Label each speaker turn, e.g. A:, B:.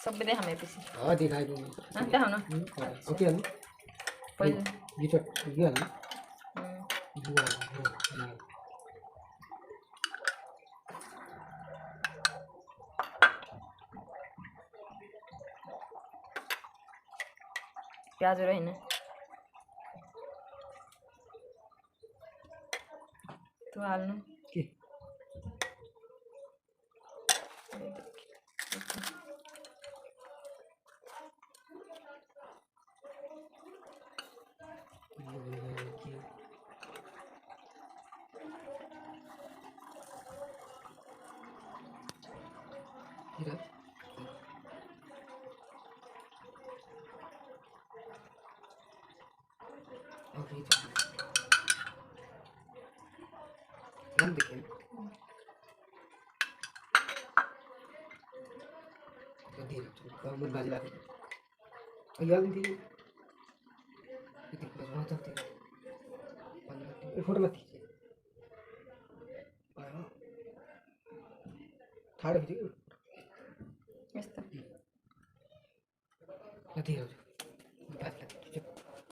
A: सब déjame pisi.
B: Ah, dikhai do.
A: Ah, déjame.
B: Okay, Allu.
A: Pues
B: You talk. You Allu.
A: प्याज रही ना तो आलू
B: Okay. Here. Okay. Yan देखिए गंदी है तो कामन बाजी लाते हैं यार गंदी है इतनी बस वहाँ जाते हैं फोटो मत खींचिए थाड़ खींचिए
A: esto
B: गंदी है